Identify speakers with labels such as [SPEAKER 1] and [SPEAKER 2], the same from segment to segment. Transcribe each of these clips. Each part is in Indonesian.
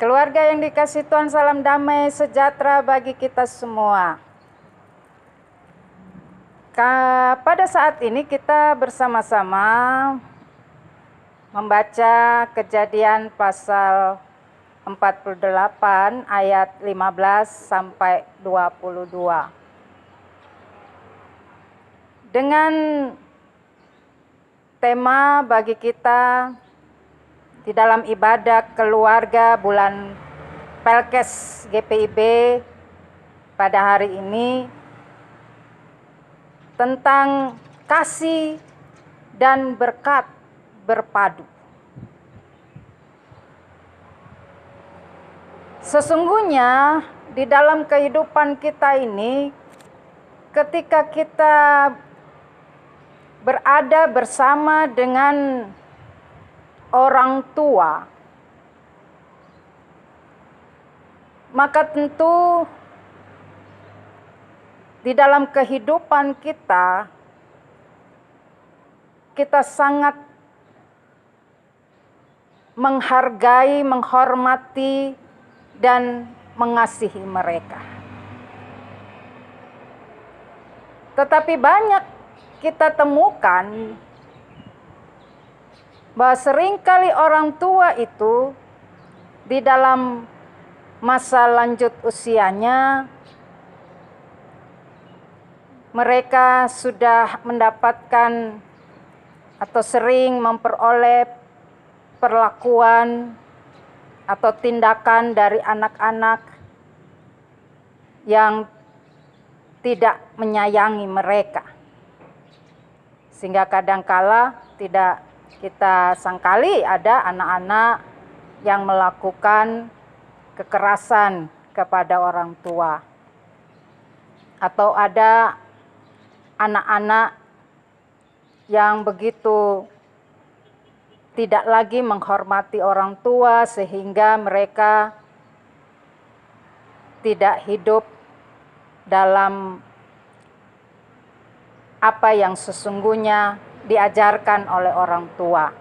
[SPEAKER 1] Keluarga yang dikasihi Tuhan, salam damai sejahtera bagi kita semua. Pada saat ini kita bersama-sama membaca Kejadian pasal 48 ayat 15 sampai 22. Dengan tema bagi kita di dalam ibadah keluarga bulan Pelkes GPIB pada hari ini tentang kasih dan berkat berpadu. Sesungguhnya di dalam kehidupan kita ini, ketika kita berada bersama dengan orang tua, maka tentu di dalam kehidupan kita sangat menghargai, menghormati, dan mengasihi mereka. Tetapi banyak kita temukan bahwa seringkali orang tua itu di dalam masa lanjut usianya, mereka sudah mendapatkan atau sering memperoleh perlakuan atau tindakan dari anak-anak yang tidak menyayangi mereka. Sehingga kadangkala tidak kita sangkali ada anak-anak yang melakukan kekerasan kepada orang tua. Atau ada anak-anak yang begitu tidak lagi menghormati orang tua sehingga mereka tidak hidup dalam apa yang sesungguhnya diajarkan oleh orang tua.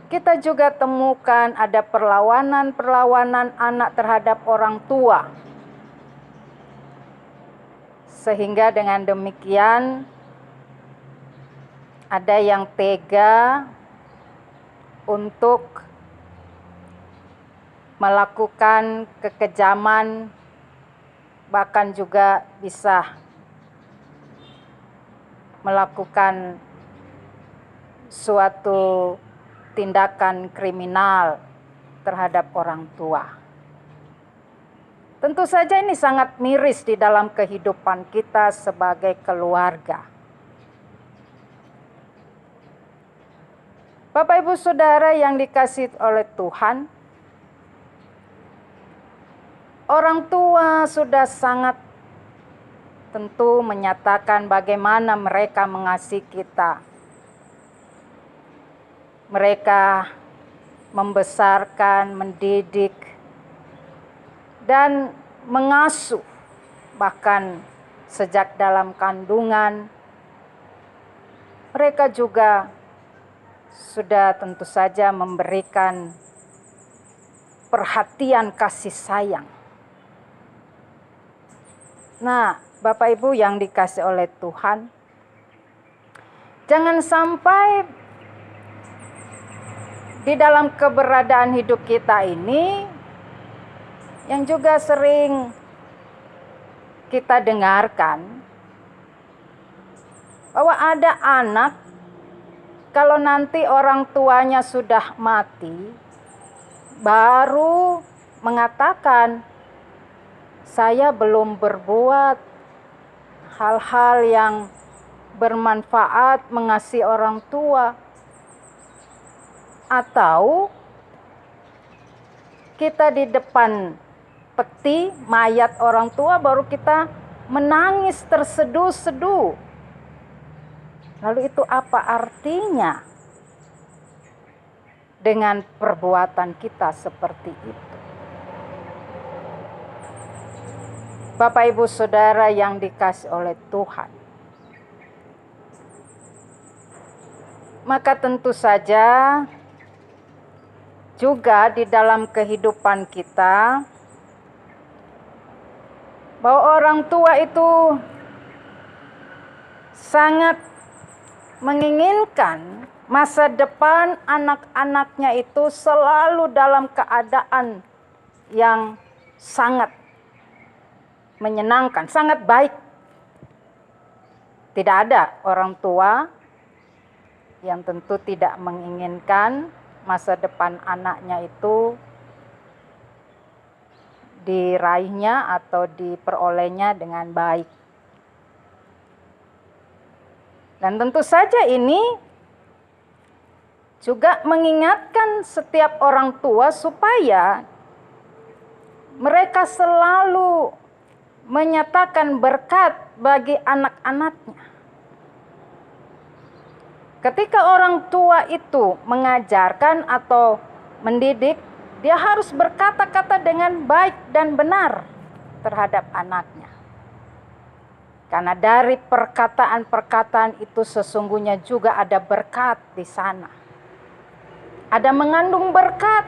[SPEAKER 1] Kita juga temukan ada perlawanan anak terhadap orang tua. Sehingga dengan demikian ada yang tega untuk melakukan kekejaman, bahkan juga bisa melakukan suatu tindakan kriminal terhadap orang tua. Tentu saja ini sangat miris di dalam kehidupan kita sebagai keluarga. Bapak Ibu Saudara yang dikasihi oleh Tuhan, orang tua sudah sangat tentu menyatakan bagaimana mereka mengasihi kita. Mereka membesarkan, mendidik, dan mengasuh bahkan sejak dalam kandungan. Mereka juga sudah tentu saja memberikan perhatian kasih sayang. Nah, Bapak Ibu yang dikasihi oleh Tuhan, jangan sampai di dalam keberadaan hidup kita ini yang juga sering kita dengarkan bahwa ada anak kalau nanti orang tuanya sudah mati baru mengatakan, saya belum berbuat hal-hal yang bermanfaat mengasihi orang tua. Atau kita di depan peti mayat orang tua baru kita menangis terseduh-seduh. Lalu itu apa artinya dengan perbuatan kita seperti itu? Bapak Ibu Saudara yang dikasihi oleh Tuhan, maka tentu saja juga di dalam kehidupan kita, bahwa orang tua itu sangat menginginkan masa depan anak-anaknya itu selalu dalam keadaan yang sangat menyenangkan, sangat baik. Tidak ada orang tua yang tentu tidak menginginkan masa depan anaknya itu diraihnya atau diperolehnya dengan baik. Dan tentu saja ini juga mengingatkan setiap orang tua supaya mereka selalu menyatakan berkat bagi anak-anaknya. Ketika orang tua itu mengajarkan atau mendidik, dia harus berkata-kata dengan baik dan benar terhadap anaknya. Karena dari perkataan-perkataan itu sesungguhnya juga ada berkat di sana. Ada mengandung berkat.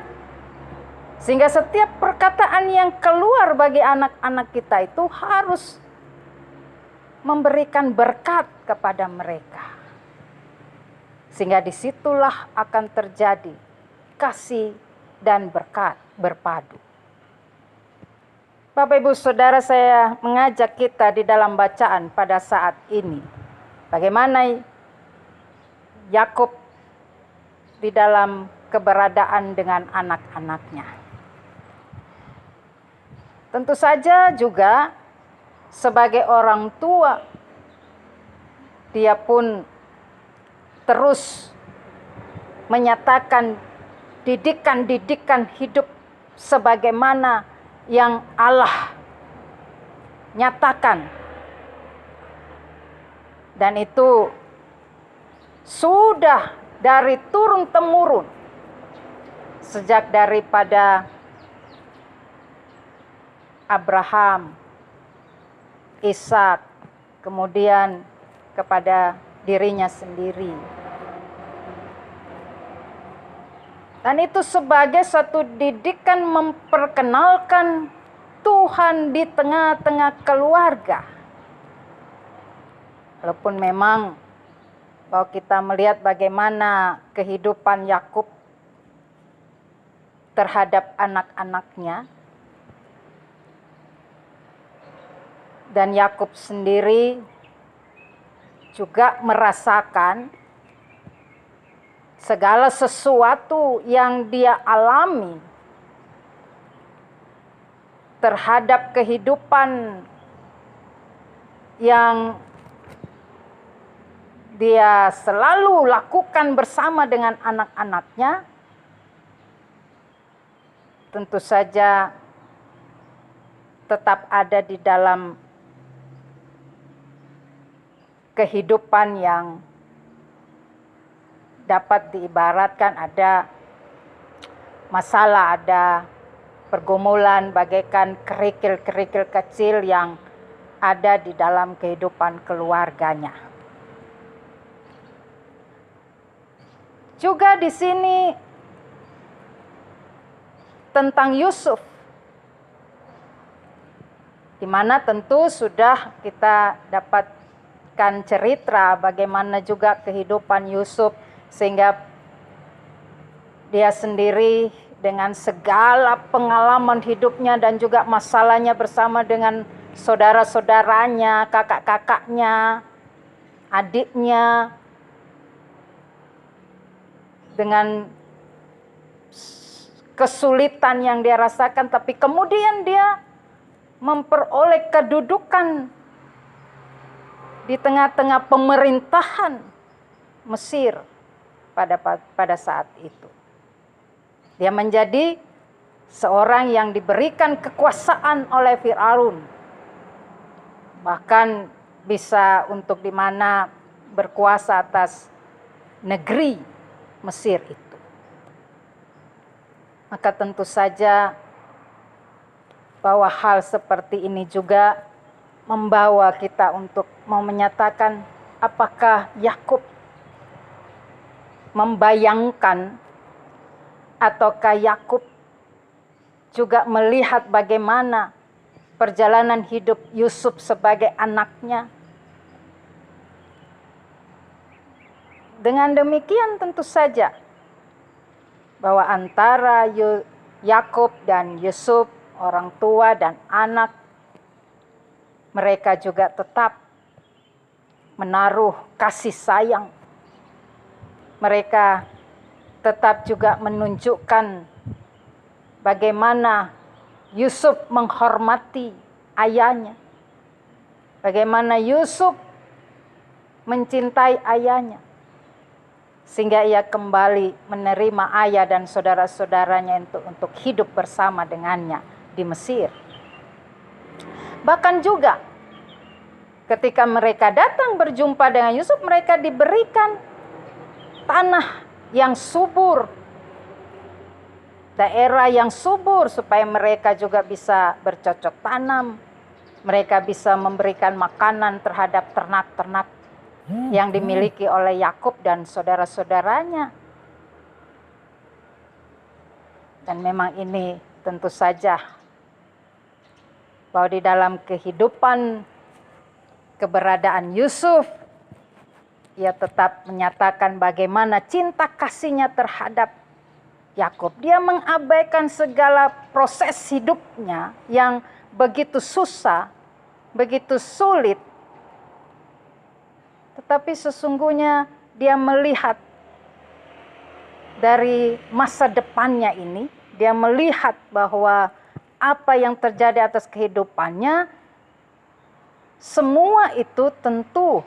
[SPEAKER 1] Sehingga setiap perkataan yang keluar bagi anak-anak kita itu harus memberikan berkat kepada mereka. Sehingga disitulah akan terjadi kasih dan berkat berpadu. Bapak Ibu Saudara, saya mengajak kita di dalam bacaan pada saat ini, bagaimana Yakub di dalam keberadaan dengan anak-anaknya. Tentu saja juga sebagai orang tua, dia pun terus menyatakan didikan-didikan hidup sebagaimana yang Allah nyatakan. Dan itu sudah dari turun-temurun, sejak daripada Abraham, Ishak, kemudian kepada dirinya sendiri. Dan itu sebagai satu didikan memperkenalkan Tuhan di tengah-tengah keluarga. Walaupun memang kalau kita melihat bagaimana kehidupan Yakub terhadap anak-anaknya, dan Yakub sendiri juga merasakan segala sesuatu yang dia alami terhadap kehidupan yang dia selalu lakukan bersama dengan anak-anaknya. Tentu saja tetap ada di dalam kehidupan yang dapat diibaratkan ada masalah, ada pergumulan bagaikan kerikil-kerikil kecil yang ada di dalam kehidupan keluarganya. Juga di sini tentang Yusuf, di mana tentu sudah kita dapatkan cerita bagaimana juga kehidupan Yusuf, sehingga dia sendiri dengan segala pengalaman hidupnya dan juga masalahnya bersama dengan saudara-saudaranya, kakak-kakaknya, adiknya, dengan kesulitan yang dia rasakan, tapi kemudian dia memperoleh kedudukan di tengah-tengah pemerintahan Mesir pada saat itu. Dia menjadi seorang yang diberikan kekuasaan oleh Firaun. Bahkan bisa untuk di mana berkuasa atas negeri Mesir itu. Maka tentu saja bahwa hal seperti ini juga membawa kita untuk mau menyatakan apakah Yakub membayangkan Ataukah Yakub juga melihat bagaimana perjalanan hidup Yusuf sebagai anaknya? Dengan demikian tentu saja bahwa antara Yakub dan Yusuf, orang tua dan anak, mereka juga tetap menaruh kasih sayang. Mereka tetap juga menunjukkan bagaimana Yusuf menghormati ayahnya. Bagaimana Yusuf mencintai ayahnya. Sehingga ia kembali menerima ayah dan saudara-saudaranya untuk hidup bersama dengannya di Mesir. Bahkan juga ketika mereka datang berjumpa dengan Yusuf, mereka diberikan tanah yang subur, daerah yang subur supaya mereka juga bisa bercocok tanam. Mereka bisa memberikan makanan terhadap ternak-ternak yang dimiliki oleh Yakub dan saudara-saudaranya. Dan memang ini tentu saja bahwa di dalam kehidupan keberadaan Yusuf, ia tetap menyatakan bagaimana cinta kasihnya terhadap Yakub. Dia mengabaikan segala proses hidupnya yang begitu susah, begitu sulit. Tetapi sesungguhnya dia melihat dari masa depannya ini, dia melihat bahwa apa yang terjadi atas kehidupannya, semua itu tentu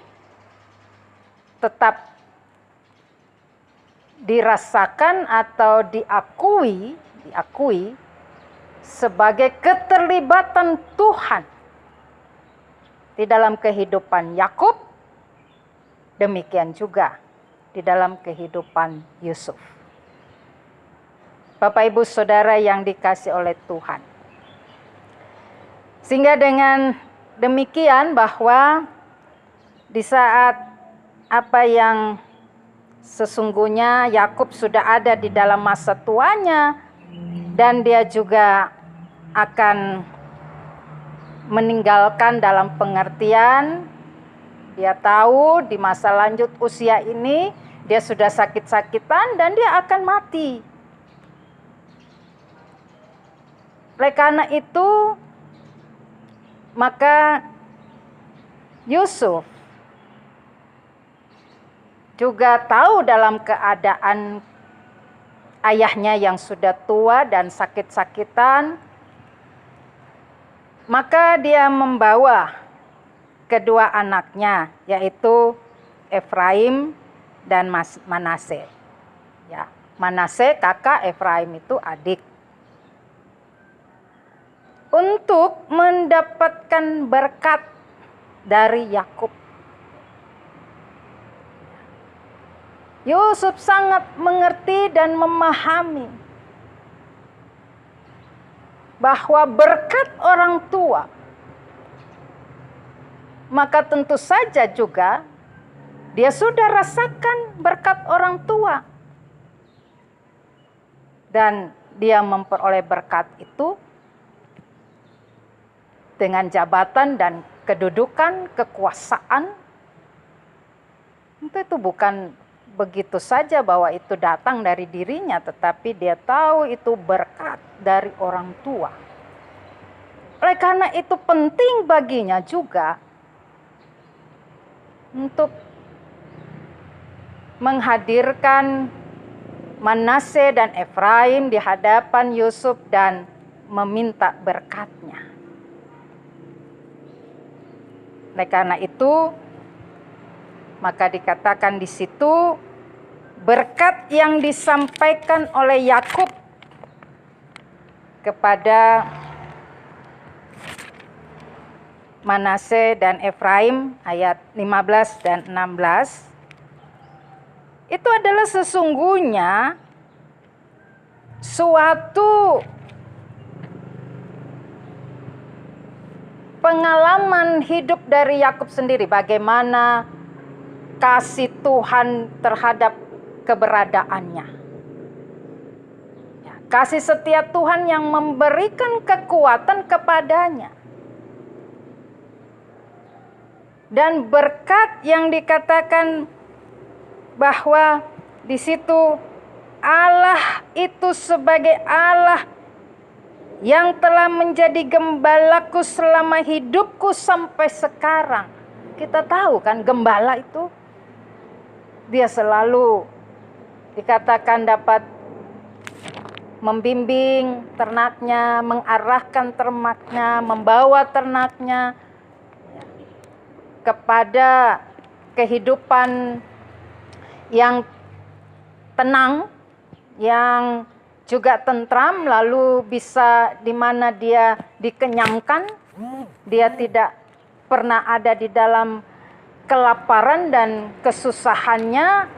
[SPEAKER 1] tetap dirasakan atau diakui sebagai keterlibatan Tuhan di dalam kehidupan Yakub, demikian juga di dalam kehidupan Yusuf. Bapak Ibu Saudara yang dikasihi oleh Tuhan. Sehingga dengan demikian bahwa di saat apa yang sesungguhnya Yakub sudah ada di dalam masa tuanya, dan dia juga akan meninggalkan dalam pengertian, dia tahu di masa lanjut usia ini dia sudah sakit-sakitan dan dia akan mati. Oleh karena itu, maka Yusuf juga tahu dalam keadaan ayahnya yang sudah tua dan sakit-sakitan, maka dia membawa kedua anaknya, yaitu Efraim dan Manase. Ya, Manase kakak, Efraim itu adik. Untuk mendapatkan berkat dari Yakub. Yusuf sangat mengerti dan memahami bahwa berkat orang tua, maka tentu saja juga dia sudah rasakan berkat orang tua. Dan dia memperoleh berkat itu dengan jabatan dan kedudukan, kekuasaan. Itu bukan begitu saja bahwa itu datang dari dirinya, tetapi dia tahu itu berkat dari orang tua. Oleh karena itu penting baginya juga untuk menghadirkan Manase dan Efraim di hadapan Yusuf dan meminta berkatnya. Oleh karena itu, maka dikatakan di situ berkat yang disampaikan oleh Yakub kepada Manase dan Efraim ayat 15 dan 16 itu adalah sesungguhnya suatu pengalaman hidup dari Yakub sendiri, bagaimana kasih Tuhan terhadap keberadaannya. Kasih setia Tuhan yang memberikan kekuatan kepadanya. Dan berkat yang dikatakan bahwa di situ Allah itu sebagai Allah yang telah menjadi gembalaku selama hidupku sampai sekarang. Kita tahu kan gembala itu dia selalu dikatakan dapat membimbing ternaknya, mengarahkan ternaknya, membawa ternaknya kepada kehidupan yang tenang, yang juga tentram, lalu bisa di mana dia dikenyangkan, dia tidak pernah ada di dalam kelaparan dan kesusahannya,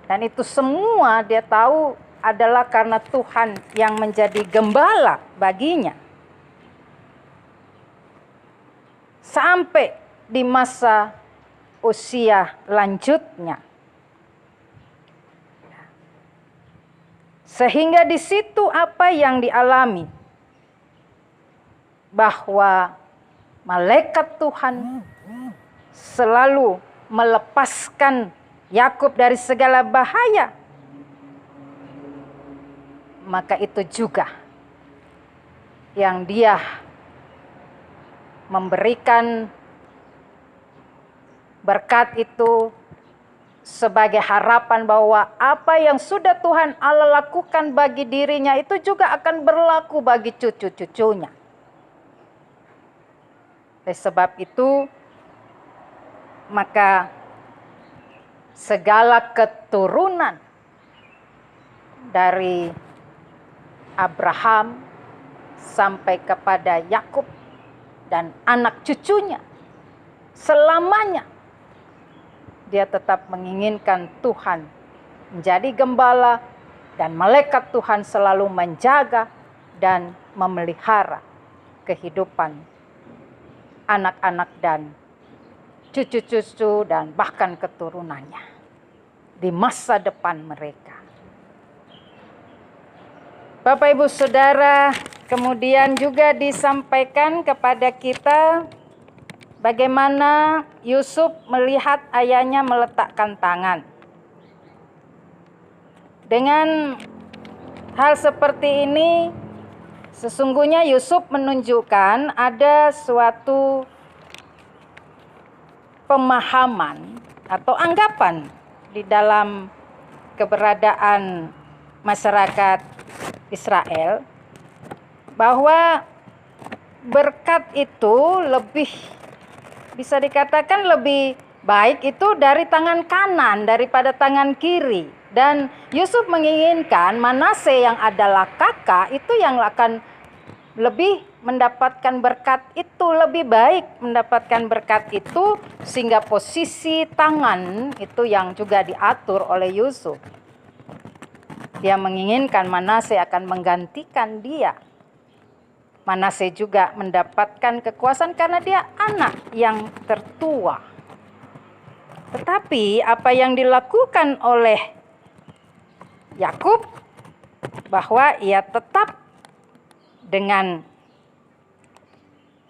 [SPEAKER 1] dan itu semua dia tahu adalah karena Tuhan yang menjadi gembala baginya. Sampai di masa usia lanjutnya. Sehingga di situ apa yang dialami? Bahwa malaikat Tuhan selalu melepaskan Yakub dari segala bahaya. Maka itu juga yang dia memberikan berkat itu sebagai harapan bahwa apa yang sudah Tuhan Allah lakukan bagi dirinya itu juga akan berlaku bagi cucu-cucunya. Oleh sebab itu, maka segala keturunan dari Abraham sampai kepada Yakub dan anak cucunya selamanya dia tetap menginginkan Tuhan menjadi gembala dan malaikat Tuhan selalu menjaga dan memelihara kehidupan anak-anak dan cucu-cucu dan bahkan keturunannya di masa depan mereka. Bapak Ibu Saudara, kemudian juga disampaikan kepada kita bagaimana Yusuf melihat ayahnya meletakkan tangan. Dengan hal seperti ini, sesungguhnya Yusuf menunjukkan ada suatu pemahaman atau anggapan di dalam keberadaan masyarakat Israel bahwa berkat itu lebih bisa dikatakan lebih baik itu dari tangan kanan daripada tangan kiri. Dan Yusuf menginginkan Manase yang adalah kakak itu yang akan lebih mendapatkan berkat itu, lebih baik mendapatkan berkat itu, sehingga posisi tangan itu yang juga diatur oleh Yusuf. Dia menginginkan Manase akan menggantikan dia. Manase juga mendapatkan kekuasaan karena dia anak yang tertua. Tetapi apa yang dilakukan oleh Yakub bahwa ia tetap dengan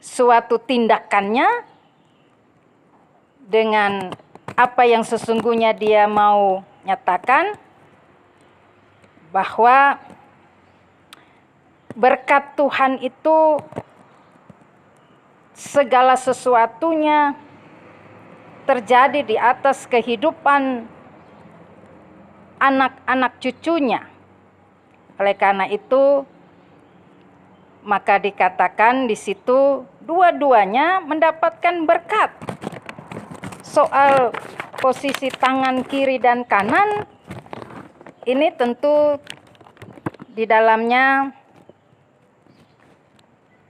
[SPEAKER 1] suatu tindakannya, dengan apa yang sesungguhnya dia mau nyatakan, bahwa berkat Tuhan itu segala sesuatunya terjadi di atas kehidupan anak-anak cucunya. Oleh karena itu, maka dikatakan di situ dua-duanya mendapatkan berkat. Soal posisi tangan kiri dan kanan, ini tentu di dalamnya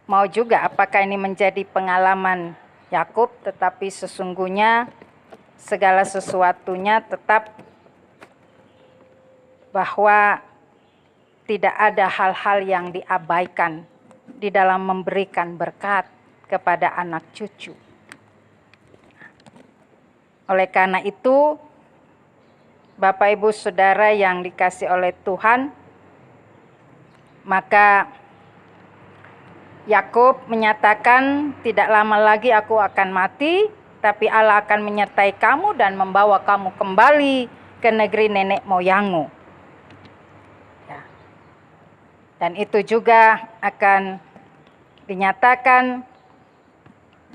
[SPEAKER 1] mau juga apakah ini menjadi pengalaman Yakub, tetapi sesungguhnya segala sesuatunya tetap bahwa tidak ada hal-hal yang diabaikan di dalam memberikan berkat kepada anak cucu. Oleh karena itu, Bapak Ibu Saudara yang dikasihi oleh Tuhan, Maka Yakub menyatakan, tidak lama lagi aku akan mati, tapi Allah akan menyertai kamu dan membawa kamu kembali ke negeri nenek moyangmu. Ya. Dan itu juga akan dinyatakan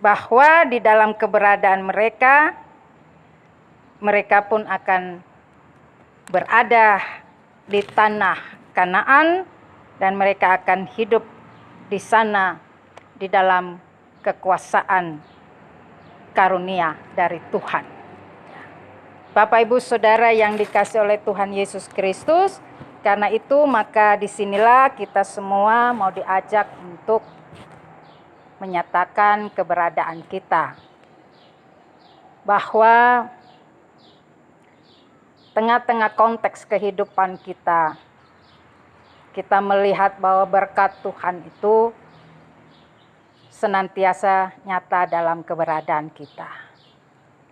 [SPEAKER 1] bahwa di dalam keberadaan mereka, mereka pun akan berada di tanah Kanaan dan mereka akan hidup di sana di dalam kekuasaan karunia dari Tuhan. Bapak Ibu Saudara yang dikasihi oleh Tuhan Yesus Kristus, karena itu maka disinilah kita semua mau diajak untuk menyatakan keberadaan kita. Bahwa tengah-tengah konteks kehidupan kita, kita melihat bahwa berkat Tuhan itu senantiasa nyata dalam keberadaan kita.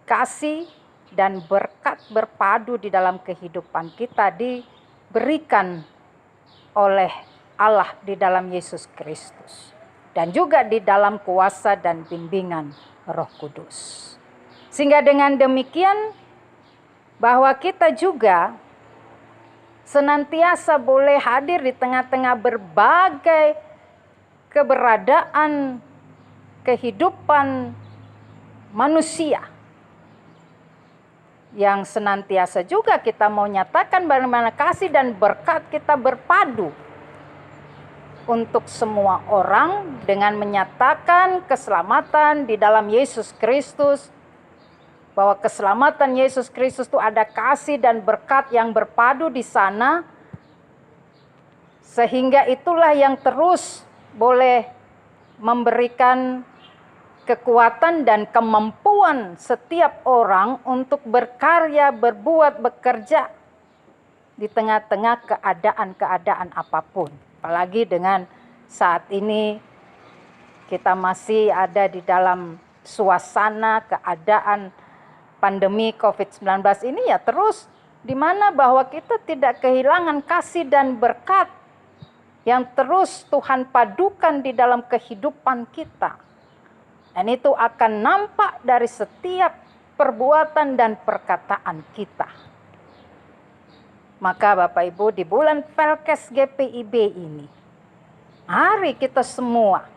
[SPEAKER 1] Kasih dan berkat berpadu di dalam kehidupan kita diberikan oleh Allah di dalam Yesus Kristus. Dan juga di dalam kuasa dan bimbingan Roh Kudus. Sehingga dengan demikian bahwa kita juga senantiasa boleh hadir di tengah-tengah berbagai keberadaan kehidupan manusia. Yang senantiasa juga kita mau nyatakan bagaimana kasih dan berkat kita berpadu untuk semua orang dengan menyatakan keselamatan di dalam Yesus Kristus. Bahwa keselamatan Yesus Kristus itu ada kasih dan berkat yang berpadu di sana. Sehingga itulah yang terus boleh memberikan kekuatan dan kemampuan setiap orang untuk berkarya, berbuat, bekerja di tengah-tengah keadaan-keadaan apapun. Apalagi dengan saat ini kita masih ada di dalam suasana keadaan pandemi COVID-19 ini ya terus di mana bahwa kita tidak kehilangan kasih dan berkat yang terus Tuhan padukan di dalam kehidupan kita. Dan itu akan nampak dari setiap perbuatan dan perkataan kita. Maka Bapak Ibu di bulan Pelkes GPIB ini, mari kita semua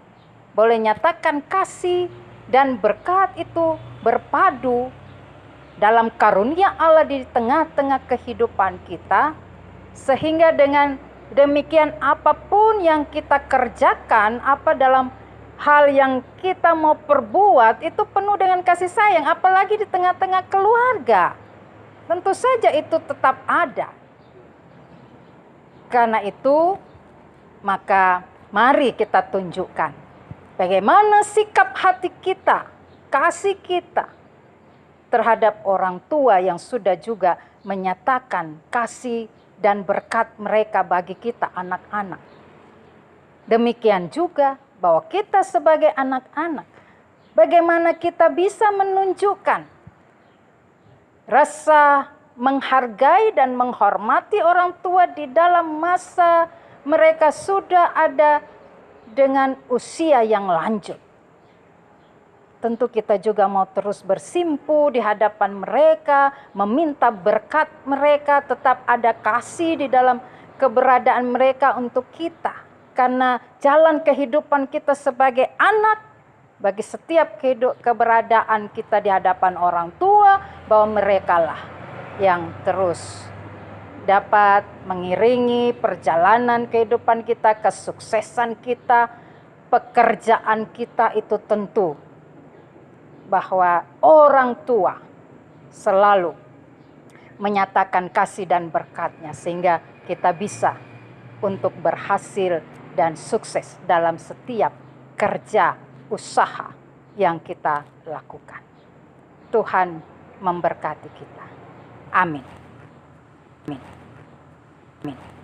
[SPEAKER 1] boleh nyatakan kasih dan berkat itu berpadu dalam karunia Allah di tengah-tengah kehidupan kita. Sehingga dengan demikian apapun yang kita kerjakan, apa dalam hal yang kita mau perbuat itu penuh dengan kasih sayang. Apalagi di tengah-tengah keluarga. Tentu saja itu tetap ada. Karena itu maka mari kita tunjukkan bagaimana sikap hati kita, kasih kita terhadap orang tua yang sudah juga menyatakan kasih dan berkat mereka bagi kita anak-anak. Demikian juga bahwa kita sebagai anak-anak, bagaimana kita bisa menunjukkan rasa menghargai dan menghormati orang tua di dalam masa mereka sudah ada dengan usia yang lanjut. Tentu kita juga mau terus bersimpu di hadapan mereka, meminta berkat mereka, tetap ada kasih di dalam keberadaan mereka untuk kita. Karena jalan kehidupan kita sebagai anak, bagi setiap keberadaan kita di hadapan orang tua, bahwa merekalah yang terus dapat mengiringi perjalanan kehidupan kita, kesuksesan kita, pekerjaan kita itu tentu bahwa orang tua selalu menyatakan kasih dan berkatnya sehingga kita bisa untuk berhasil dan sukses dalam setiap kerja usaha yang kita lakukan. Tuhan memberkati kita. Amin. Amin. Amin.